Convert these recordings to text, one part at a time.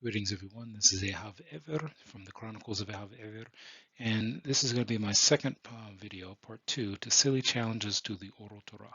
Greetings everyone, this is Ehav Ever from the Chronicles of Ehav Ever, and this is going to be my second video, part 2, to silly challenges to the Oral Torah.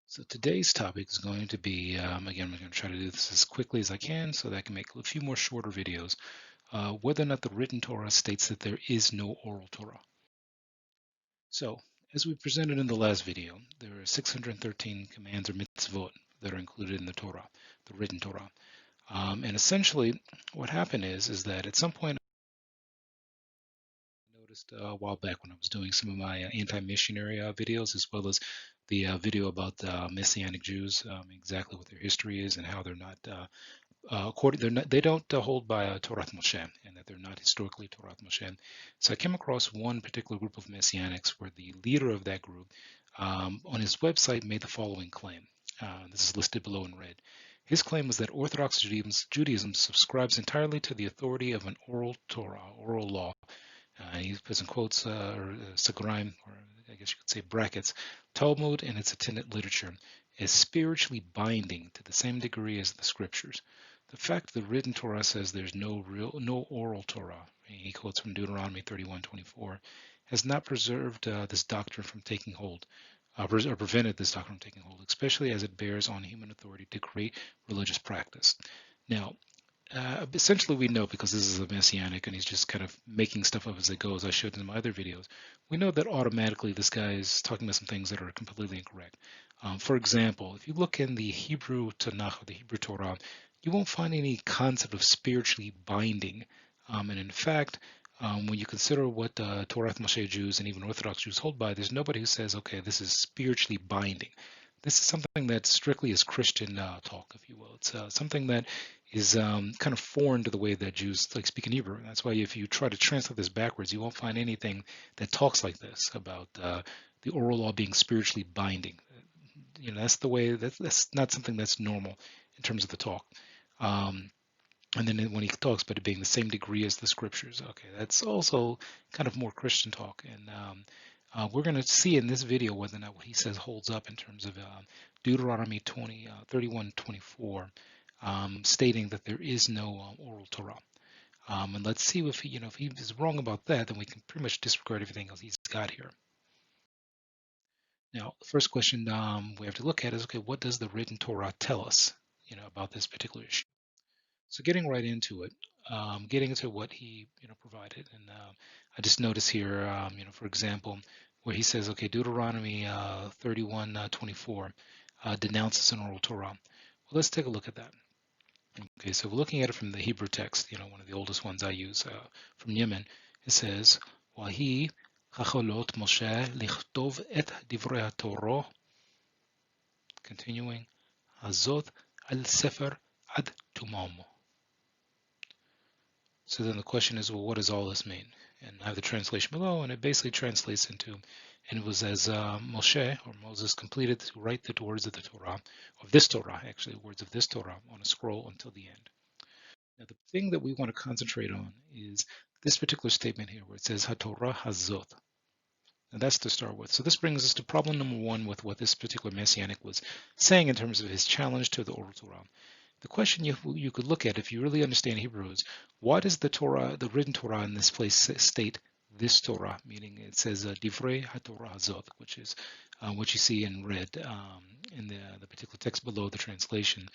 So today's topic is going to be, again, I'm going to try to do this as quickly as I can so that I can make a few more shorter videos, whether or not the Written Torah states that there is no Oral Torah. So, as we presented in the last video, there are 613 commands or mitzvot that are included in the Torah, the Written Torah. And essentially, what happened is that at some point, I noticed a while back when I was doing some of my anti-missionary videos, as well as the video about Messianic Jews, exactly what their history is and how they're not they don't hold by Torah Moshe, and that they're not historically Torah Moshe. So I came across one particular group of Messianics where the leader of that group on his website made the following claim. This is listed below in red. His claim was that Orthodox Judaism subscribes entirely to the authority of an oral Torah, oral law. He puts in quotes, or Sagraim, or I guess you could say brackets, Talmud and its attendant literature is spiritually binding to the same degree as the scriptures. The fact the Written Torah says there's no oral Torah, he quotes from Deuteronomy 31:24, has not preserved this doctrine from taking hold, or prevented this doctrine from taking hold, especially as it bears on human authority to create religious practice. Now, essentially we know, because this is a Messianic and he's just kind of making stuff up as it goes, I showed in my other videos, we know that automatically this guy is talking about some things that are completely incorrect. For example, if you look in the Hebrew Tanakh, or the Hebrew Torah, you won't find any concept of spiritually binding. And in fact, when you consider what Torah Moshe Jews and even Orthodox Jews hold by, there's nobody who says, okay, this is spiritually binding. This is something that strictly is Christian talk, if you will. It's something that is kind of foreign to the way that Jews speak in Hebrew. That's why if you try to translate this backwards, you won't find anything that talks like this about the oral law being spiritually binding. That's the way. That's not something that's normal in terms of the talk. And then when he talks about it being the same degree as the scriptures, okay, that's also kind of more Christian talk. And we're going to see in this video whether or not what he says holds up in terms of Deuteronomy 31:24, stating that there is no oral Torah. And let's see if he is wrong about that, then we can pretty much disregard everything else he's got here. Now, the first question we have to look at is, okay, what does the Written Torah tell us, about this particular issue? So getting right into it, getting into what he, provided, and I just noticed here, for example, where he says, okay, Deuteronomy 31:24 denounces an oral Torah. Well, let's take a look at that. Okay, so we're looking at it from the Hebrew text, one of the oldest ones I use from Yemen. It says, "Wahi chacholot Moshe lichtov et divrei haTorah." Continuing, "Hazot al sefer ad tumam." So then the question is, well, what does all this mean? And I have the translation below, and it basically translates into, and it was as Moshe, or Moses, completed to write the words of the Torah, of this Torah, actually, words of this Torah on a scroll until the end. Now, the thing that we want to concentrate on is this particular statement here, where it says, HaTorah Hazot. And that's to start with. So this brings us to problem number 1 with what this particular Messianic was saying in terms of his challenge to the Oral Torah. The question you could look at, if you really understand Hebrew, is why does the Torah, the Written Torah in this place, state this Torah, meaning it says Divrei HaTorah Hazot, which is what you see in red in the particular text below the translation.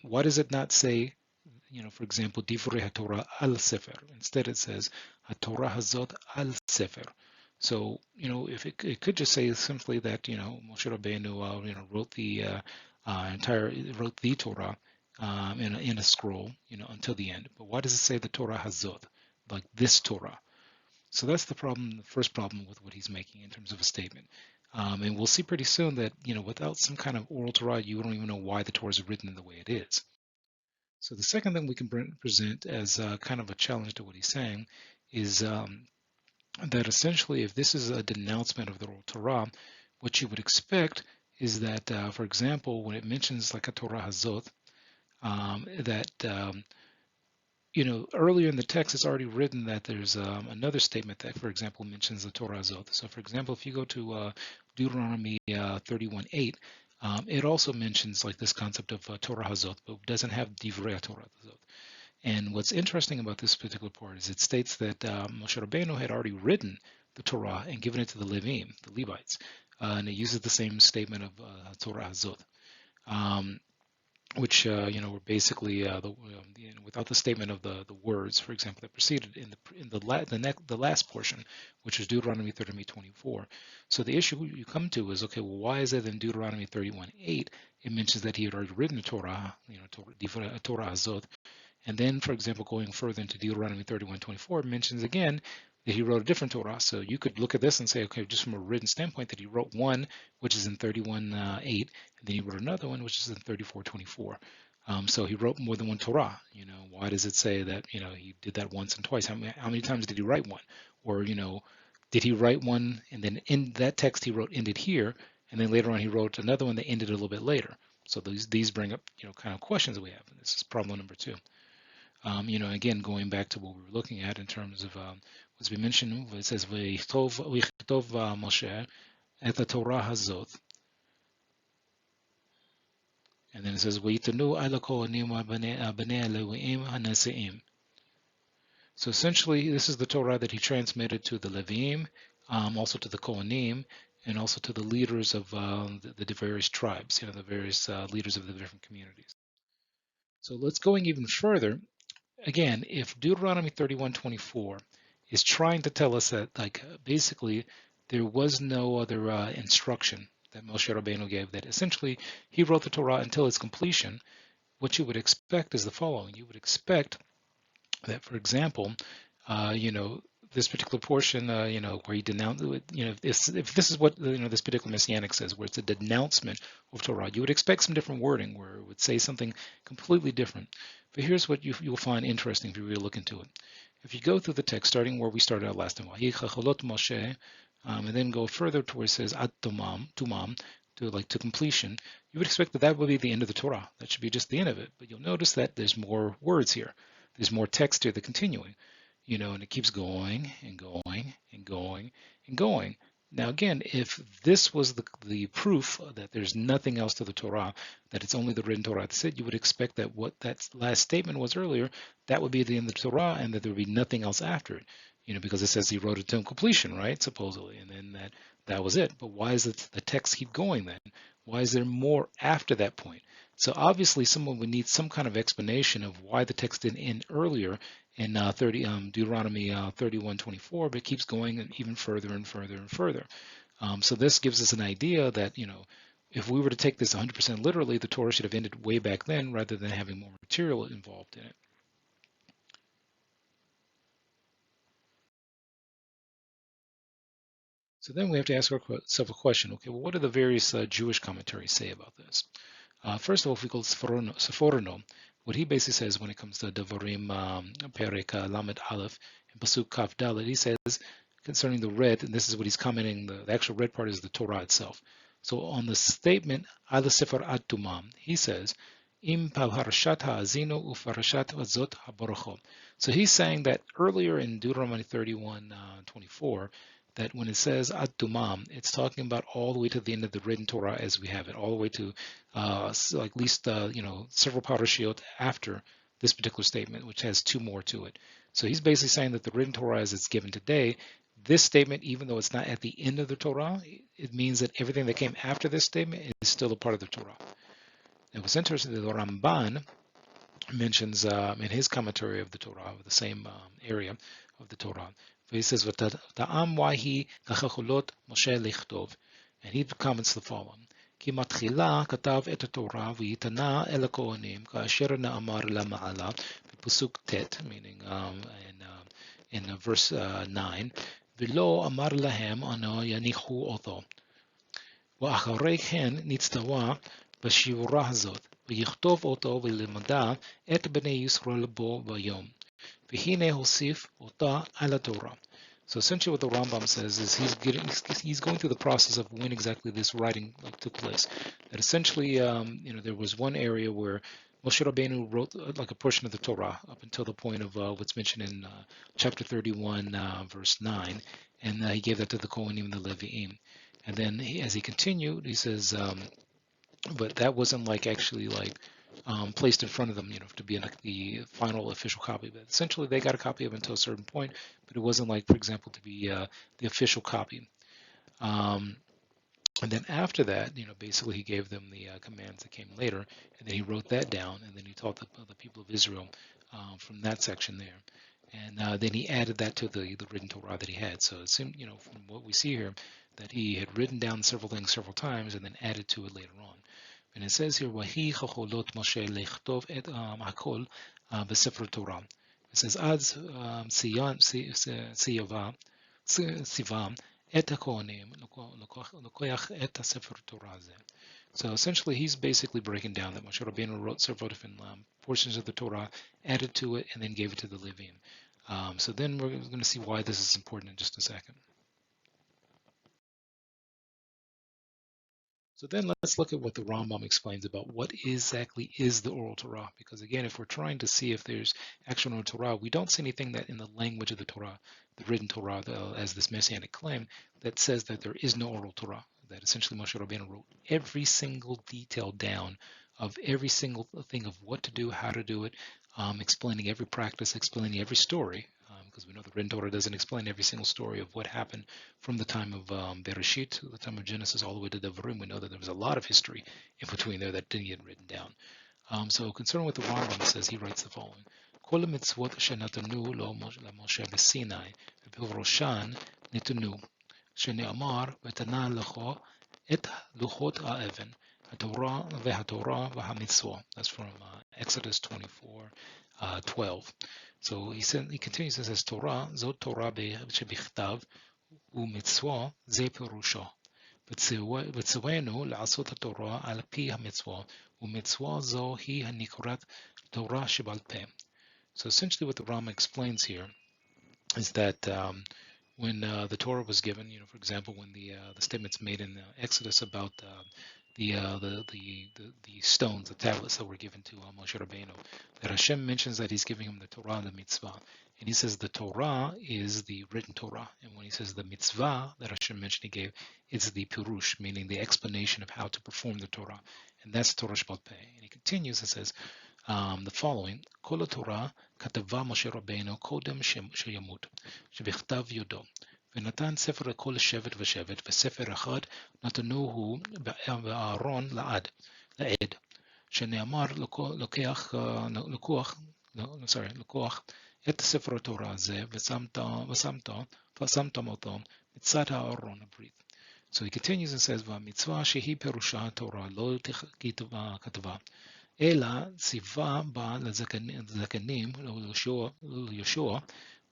Why does it not say, for example, Divrei HaTorah Al Sefer? Instead it says HaTorah Hazot Al Sefer. So, if it could just say simply that, Moshe Rabbeinu, wrote the wrote the Torah in a scroll, until the end. But why does it say the Torah Hazot, like this Torah? So that's the problem, the first problem with what he's making in terms of a statement. And we'll see pretty soon that, without some kind of oral Torah, you don't even know why the Torah is written in the way it is. So the second thing we can present as kind of a challenge to what he's saying is that essentially, if this is a denouncement of the oral Torah, what you would expect is that, for example, when it mentions like a Torah Hazot, that earlier in the text it's already written that there's another statement that, for example, mentions the Torah Hazot. So, for example, if you go to Deuteronomy 31:8, It also mentions like this concept of Torah Hazot, but doesn't have Divrei Torah Hazot. And what's interesting about this particular part is it states that Moshe Rabbeinu had already written the Torah and given it to the Levim, the Levites, and it uses the same statement of Torah Hazot. Which were basically without the statement of the words, for example, that preceded the last portion, which is Deuteronomy 30:24. So the issue you come to is, okay, well, why is it in Deuteronomy 31:8 it mentions that he had already written the Torah, Torah Hazot, and then, for example, going further into Deuteronomy 31:24, it mentions again that he wrote a different Torah. So you could look at this and say, okay, just from a written standpoint, that he wrote one, which is in 31:8, and then he wrote another one, which is in 34:24. So he wrote more than one Torah. Why does it say that, he did that once and twice? How many times did he write one? Or, did he write one and then in that text he wrote ended here, and then later on he wrote another one that ended a little bit later? So these bring up, kind of questions that we have. And this is problem number 2. Again, going back to what we were looking at in terms of what's been mentioned, it says, "V'yichtov Moshe et Torah hazot," and then it says, "V'yitanu ala kohanim b'nei Elohim haneseim." So essentially, this is the Torah that he transmitted to the Levim, also to the Kohanim, and also to the leaders of the various tribes, the various leaders of the different communities. So let's going even further. Again, if Deuteronomy 31:24 is trying to tell us that, like, basically there was no other instruction that Moshe Rabbeinu gave, that essentially he wrote the Torah until its completion, what you would expect is the following. You would expect that, for example, this particular portion, where he denounced, if this is what, this particular messianic says, where it's a denouncement of Torah, you would expect some different wording where it would say something completely different. But here's what you'll find interesting if you really look into it. If you go through the text, starting where we started out last time, Moshe, and then go further to where it says Ad Tumam, to completion, you would expect that that would be the end of the Torah. That should be just the end of it. But you'll notice that there's more words here. There's more text here, the continuing, and it keeps going and going and going and going. Now, again, if this was the proof that there's nothing else to the Torah, that it's only the written Torah, that's it, you would expect that what that last statement was earlier, that would be the end of the Torah, and that there would be nothing else after it, because it says he wrote it to completion, right, supposedly, and then that was it. But why does the text keep going then? Why is there more after that point? So obviously someone would need some kind of explanation of why the text didn't end earlier in Deuteronomy 31:24, but it keeps going even further and further and further. So this gives us an idea that, if we were to take this 100% literally, the Torah should have ended way back then rather than having more material involved in it. So then we have to ask ourselves a question. Okay, well, what do the various Jewish commentaries say about this? First of all, if we go to Sephorono, what he basically says when it comes to Devarim Perek Lamed Aleph and Pasuk Kaf Dalet, he says concerning the red, and this is what he's commenting, the actual red part is the Torah itself. So on the statement Al Sefer Ad Tumam, he says, Im Parashat Ha'azino Ufarashat Azot Habarucho. So he's saying that earlier in Deuteronomy 31:24, that when it says Ad Tumam, it's talking about all the way to the end of the written Torah as we have it, all the way to at least several parashiot after this particular statement, which has 2 more to it. So he's basically saying that the written Torah as it's given today, this statement, even though it's not at the end of the Torah, it means that everything that came after this statement is still a part of the Torah. And what's interesting, the Ramban mentions in his commentary of the Torah, of the same area of the Torah, he says, "V'ta'am wahi kachacholot Moshe lichtov," and he comments the following: "Ki matchila katav et Torah v'yitana el kohanim ka'asher na'amar lama'ala," pasuk tet, meaning in verse 9, "V'lo amar lahem ano yanichu oto, ואחרי כן נצטווה בשיעורה הזאת, ויכתוב אותו וילמדה את בני ישראל בו ביום. והנה הוסיף אותה על התורה." So essentially what the Rambam says is he's going through the process of when exactly this writing took place. That essentially, there was one area where Moshe Rabbeinu wrote like a portion of the Torah up until the point of what's mentioned in chapter 31, verse 9, and he gave that to the Kohanim and the Levi'im. And then as he continued, he says, but that wasn't like actually like placed in front of them, to be like the final official copy. But essentially, they got a copy of it until a certain point, but it wasn't like, for example, to be the official copy. Um, and then after that, basically he gave them the commands that came later, and then he wrote that down, and then he taught the people of Israel from that section there. And then he added that to the written Torah that he had. So it seemed, from what we see here, that he had written down several things several times and then added to it later on. And it says here, "Wahi chacholot Moshe lechtov et hakol b'sefer Torah." It says, "Az ציווה את הכהנים לוקח את הספר תורה הזה." So essentially, he's basically breaking down that Moshe Rabbeinu wrote several different portions of the Torah, added to it, and then gave it to the Levium. So then we're going to see why this is important in just a second. So then let's look at what the Rambam explains about what exactly is the Oral Torah. Because again, if we're trying to see if there's actual Oral Torah, we don't see anything that in the language of the Torah, the written Torah, as this messianic claim, that says that there is no Oral Torah. That essentially Moshe Rabbeinu wrote every single detail down of every single thing of what to do, how to do it, explaining every practice, explaining every story. Because we know the written Torah doesn't explain every single story of what happened from the time of Bereshit, the time of Genesis, all the way to Devarim. We know that there was a lot of history in between there that didn't get written down. So concerning what the Rambam says, he writes the following: "Kol mitzvot shenatanu lo Moshe b'Sinai, ובראשן ניתנו, שנאמר ותנה לכו את לוחות האבן, והתורה והמצווה." That's from Exodus 24:12. So he continues and says, "Torah, זאת תורה שבכתב, ומצווה זה פירושו. וצווינו לעשות התורה על פי המצווה, ומצווה זו היא הנקראת תורה שבעל פה." So essentially what the Rama explains here is that when the Torah was given, for example, when the statements made in Exodus about the stones, the tablets that were given to Moshe Rabbeinu, that Hashem mentions that He's giving him the Torah, the mitzvah, and He says the Torah is the written Torah, and when He says the mitzvah that Hashem mentioned He gave, it's the pirush, meaning the explanation of how to perform the Torah, and that's Torah Shebal Peh. And he continues and says the following: "Kol Torah כתבה משה רבנו קודם שימות, שבכתב יודו, ונתן ספר לכל שבט ושבט, וספר אחד נתנוהו בארון לעד, שנאמר לקוח את ספר התורה הזה, ושמתם אותו מצד הארון הברית." So he continues and says, "והמצווה שהיא פירושה התורה לא כתבה, אלא ציווה בה לזקנים, ליהושע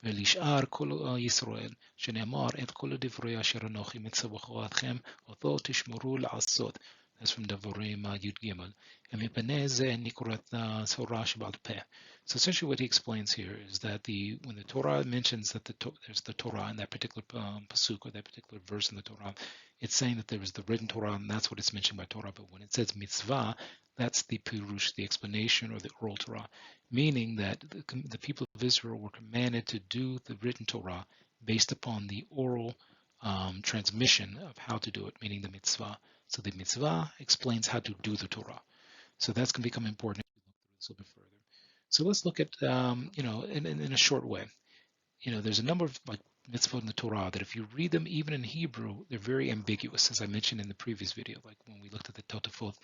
ולשאר כל ישראל, שנאמר את כל דברי אשר אנוכי מצווך אתכם, אותו תשמרו לעשות." That's from דברים י"ג. ומפני זה נקראת תורה שבעל פה. So essentially what he explains here is that when the Torah mentions that there's the Torah in that particular pasuk or that particular verse in the Torah, it's saying that there is the written Torah, and that's what it's mentioned by Torah. But when it says mitzvah, that's the pirush, the explanation, or the oral Torah, meaning that the people of Israel were commanded to do the written Torah based upon the oral transmission of how to do it, meaning the mitzvah. So the mitzvah explains how to do the Torah. So that's going to become important if we look through this a little bit further. So let's look at, in a short way. There's a number of like mitzvot in the Torah that if you read them even in Hebrew, they're very ambiguous, as I mentioned in the previous video. Like when we looked at the Totafot,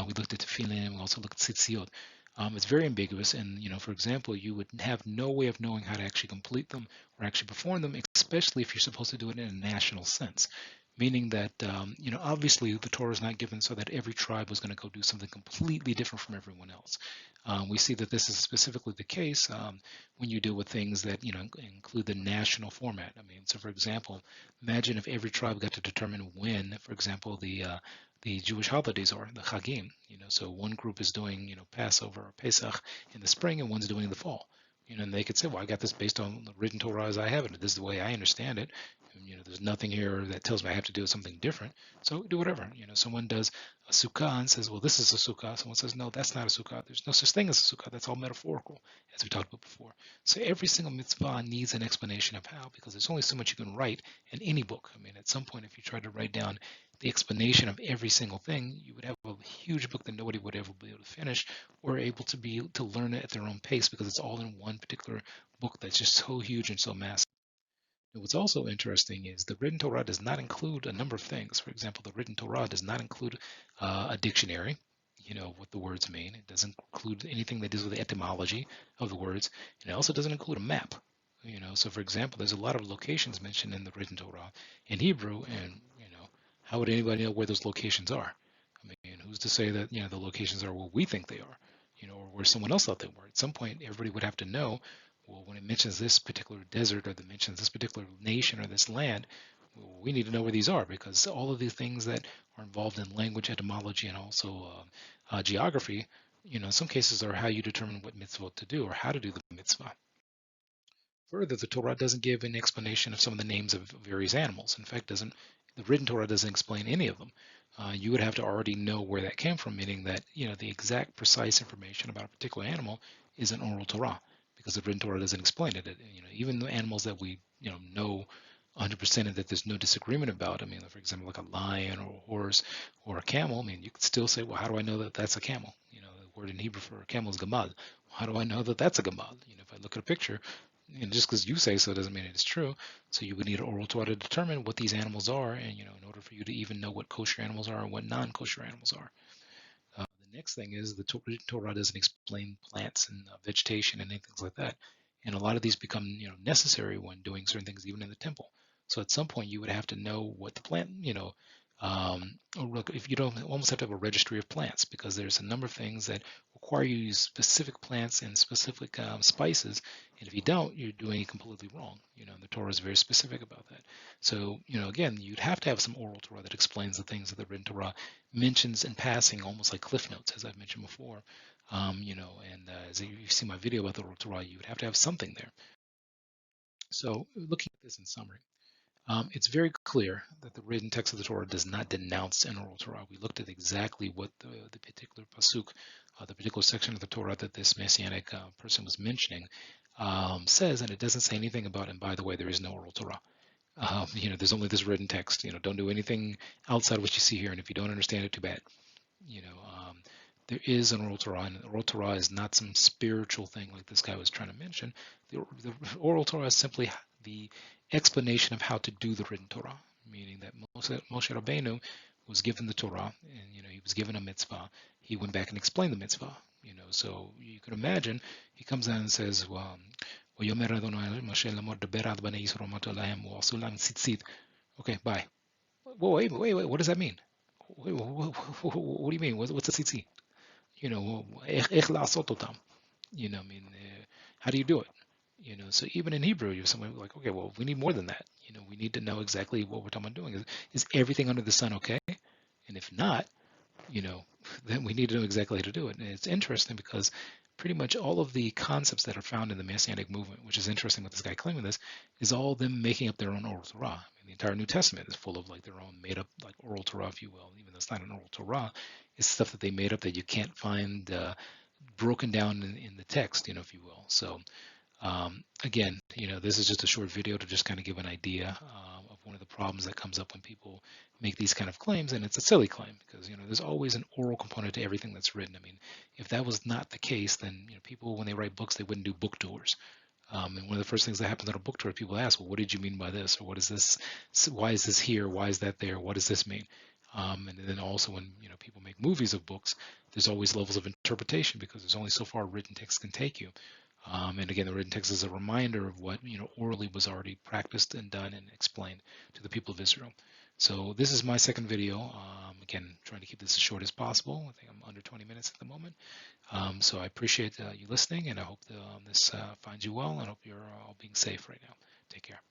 we looked at Tefillin, we also looked at Tzitziot. It's very ambiguous, and for example, you would have no way of knowing how to actually complete them or actually perform them, especially if you're supposed to do it in a national sense. Meaning that, obviously the Torah is not given so that every tribe was going to go do something completely different from everyone else. We see that this is specifically the case when you deal with things that, include the national format. I mean, so for example, imagine if every tribe got to determine when, for example, the Jewish holidays are, the Chagim. So one group is doing, Passover or Pesach in the spring and one's doing in the fall. And they could say, well, I got this based on the written Torah as I have it. This is the way I understand it. And, there's nothing here that tells me I have to do something different. So do whatever. Someone does a sukkah and says, well, this is a sukkah. Someone says, no, that's not a sukkah. There's no such thing as a sukkah. That's all metaphorical, as we talked about before. So every single mitzvah needs an explanation of how, because there's only so much you can write in any book. I mean, at some point, if you try to write down the explanation of every single thing, you would have a huge book that nobody would ever be able to finish or able to learn it at their own pace because it's all in one particular book that's just so huge and so massive. And what's also interesting is the Written Torah does not include a number of things. For example, the Written Torah does not include a dictionary, what the words mean. It doesn't include anything that deals with the etymology of the words. And it also doesn't include a map. So for example, there's a lot of locations mentioned in the Written Torah in Hebrew, and how would anybody know where those locations are? I mean, who's to say that the locations are where we think they are, or where someone else thought they were? At some point, everybody would have to know. Well, when it mentions this particular desert or it mentions this particular nation or this land, we need to know where these are because all of these things that are involved in language, etymology, and also geography, in some cases are how you determine what mitzvah to do or how to do the mitzvah. Further, the Torah doesn't give an explanation of some of the names of various animals. In fact, the Written Torah doesn't explain any of them. You would have to already know where that came from, meaning that the exact precise information about a particular animal is an Oral Torah because the Written Torah doesn't explain it. Even the animals that we know 100% and that there's no disagreement about. I mean, for example, like a lion or a horse or a camel. I mean, you could still say, well, how do I know that that's a camel? The word in Hebrew for a camel is gamal. How do I know that that's a gamal? If I look at a picture, just because you say so doesn't mean it's true. So you would need an Oral Torah to determine what these animals are, and in order for you to even know what kosher animals are and what non-kosher animals are. The next thing is the Torah doesn't explain plants and vegetation and things like that, and a lot of these become necessary when doing certain things, even in the temple. So at some point you would have to know what the plant, or look, if you don't almost have to have a registry of plants because there's a number of things that require you to use specific plants and specific spices, and if you don't, you're doing it completely wrong. The Torah is very specific about that. So again, you'd have to have some Oral Torah that explains the things that the Written Torah mentions in passing, almost like cliff notes, as I've mentioned before. And as you've seen my video about the Oral Torah, you would have to have something there. So looking at this in summary, it's very clear that the written text of the Torah does not denounce an Oral Torah. We looked at exactly what the particular pasuk, the particular section of the Torah that this messianic person was mentioning says, and it doesn't say anything about, and by the way, there is no Oral Torah. There's only this written text. Don't do anything outside what you see here, and if you don't understand it, too bad. There is an Oral Torah, and the Oral Torah is not some spiritual thing like this guy was trying to mention. The Oral Torah is simply the explanation of how to do the written Torah, meaning that Moshe Rabbeinu was given the Torah, and he was given a mitzvah. He went back and explained the mitzvah. So you can imagine he comes down and says, well, okay, bye. Wait, what does that mean? What do you mean? What's a tzitzit? איך לעשות אותם? I mean, how do you do it? So even in Hebrew, you're someone like, okay, well, we need more than that. We need to know exactly what we're talking about doing. Is everything under the sun okay? And if not, then we need to know exactly how to do it. And it's interesting because pretty much all of the concepts that are found in the Messianic movement, which is interesting with this guy claiming this, is all them making up their own Oral Torah. I mean, the entire New Testament is full of like their own made up like Oral Torah, if you will, even though it's not an Oral Torah. It's stuff that they made up that you can't find broken down in the text, if you will. So again, this is just a short video to just kind of give an idea of one of the problems that comes up when people make these kind of claims, and it's a silly claim because there's always an oral component to everything that's written. I mean, if that was not the case, then people when they write books they wouldn't do book tours. And one of the first things that happens at a book tour, people ask, well, what did you mean by this, or what is this? Why is this here? Why is that there? What does this mean? And then also when people make movies of books, there's always levels of interpretation because there's only so far written text can take you. And again, the written text is a reminder of what orally was already practiced and done and explained to the people of Israel. So this is my second video. Again, trying to keep this as short as possible. I think I'm under 20 minutes at the moment. So I appreciate you listening, and I hope this finds you well, and I hope you're all being safe right now. Take care.